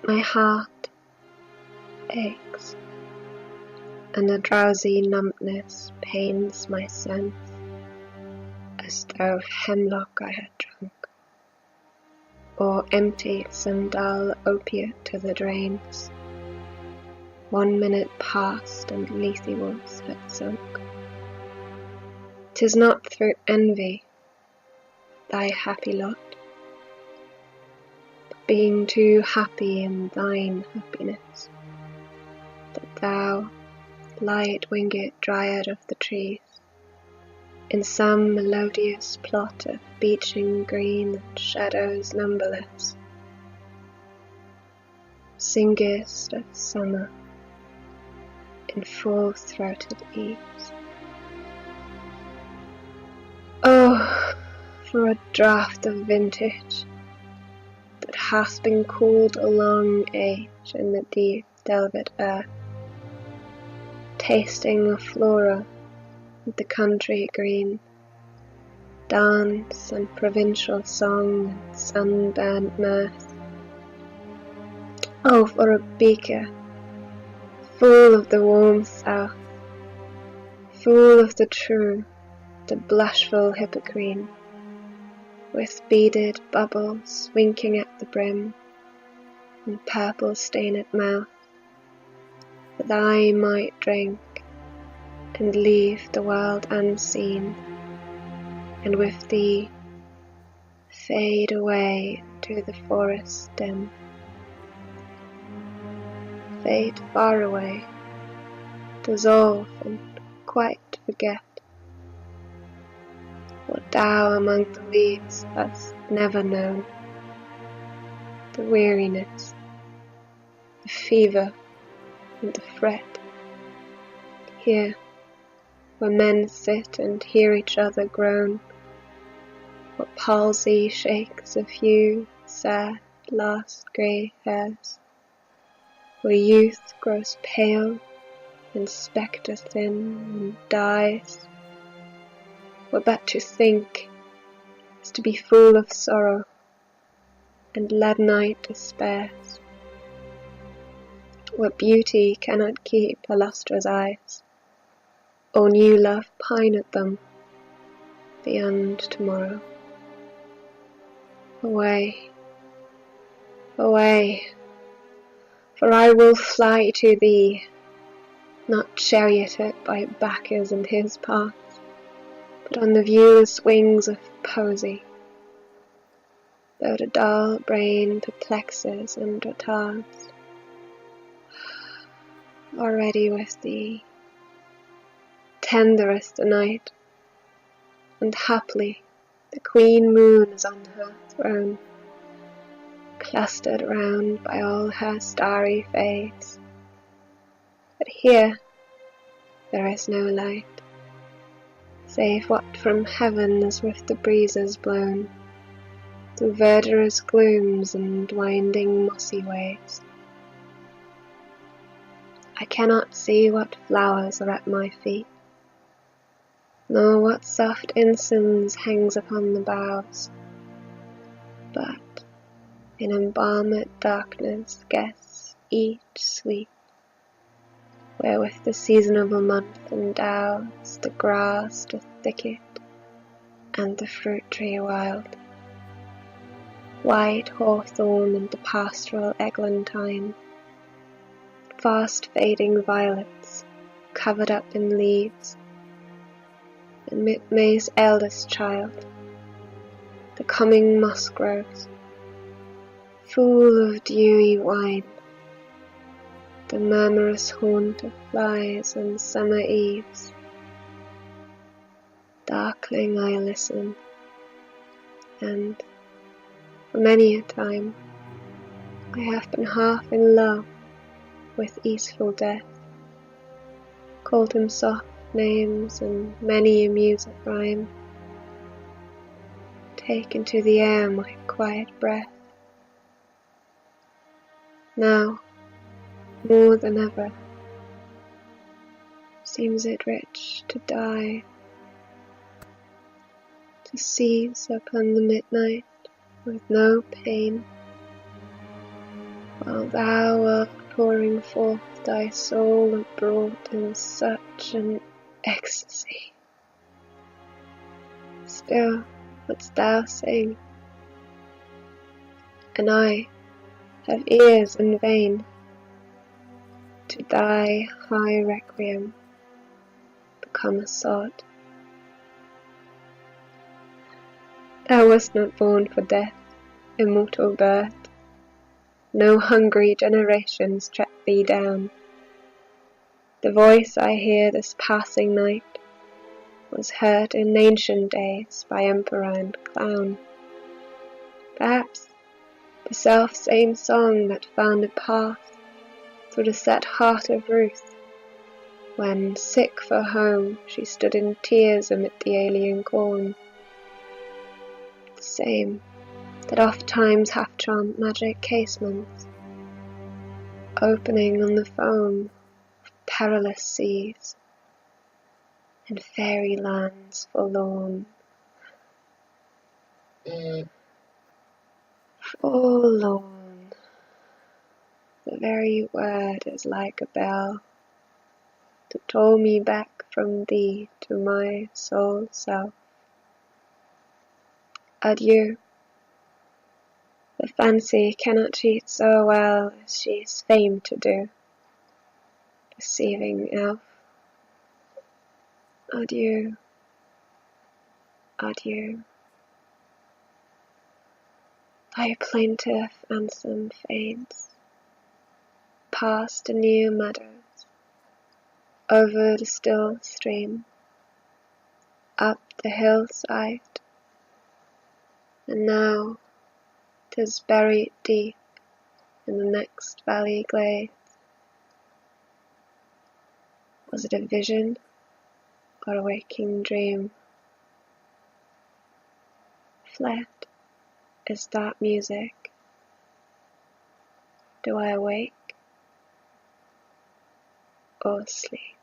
My heart aches, and a drowsy numbness pains my sense, as though of hemlock I had drunk, or emptied some dull opiate to the drains. 1 minute passed, and Lethe was had sunk. 'Tis not through envy, thy happy lot, but being too happy in thine happiness, that thou, light-winged dryad of the trees, in some melodious plot of beeching green and shadows numberless, singest of summer in full-throated ease. Oh, for a draught of vintage that hath been cooled a long age in the deep delved earth, tasting of flora and the country green, dance and provincial song and sunburnt mirth. Oh, for a beaker full of the warm south, full of the true, the blushful hippocrene, with beaded bubbles winking at the brim, and purple stained mouth, that I might drink, and leave the world unseen, and with thee fade away to the forest dim. Fade far away, dissolve and quite forget what thou among the leaves hast never known, the weariness, the fever and the fret, here where men sit and hear each other groan, what palsy shakes a few sad last grey hairs, where youth grows pale and spectre thin and dies, where but to think is to be full of sorrow and leaden-eyed despairs, where beauty cannot keep her lustrous eyes, or new love pine at them beyond tomorrow. Away, away, for I will fly to thee, not charioted by Bacchus and his parts, but on the viewless wings of poesy, though the dull brain perplexes and retards. Already with thee, tenderest the night, and haply the queen moon is on her throne, clustered round by all her starry fays. But here there is no light, save what from heaven is with the breezes blown, through verdurous glooms and winding mossy ways. I cannot see what flowers are at my feet, nor what soft incense hangs upon the boughs, but in embalmed darkness guess each sweet, where with the seasonable month endows the grass, the thicket, and the fruit tree wild, white hawthorn and the pastoral eglantine, fast fading violets covered up in leaves, and mid May's eldest child, the coming musgroves, full of dewy wine, the murmurous haunt of flies on summer eves. Darkling I listen, and for many a time I have been half in love with easeful death, called him soft names and many a music rhyme, taken to the air my quiet breath. Now, more than ever, seems it rich to die, to seize upon the midnight with no pain, while thou wert pouring forth thy soul abroad in such an ecstasy. Still wouldst thou sing, and I have ears in vain to thy high requiem become a sod. Thou wast not born for death, immortal bird. No hungry generations track thee down. The voice I hear this passing night was heard in ancient days by emperor and clown. Perhaps the self-same song that found a path through the set heart of Ruth, when, sick for home, she stood in tears amid the alien corn. The same that oft times hath charmed magic casements, opening on the foam of perilous seas, in fairy lands forlorn. Forlorn. The very word is like a bell to toll me back from thee to my sole self. Adieu. The fancy cannot cheat so well as she's famed to do, deceiving elf. Adieu, adieu. Thy plaintive anthem fades, past the new meadows, over the still stream, up the hillside, and now 'tis buried deep in the next valley glade. Was it a vision or a waking dream? Fled is that music. Do I awake or sleep?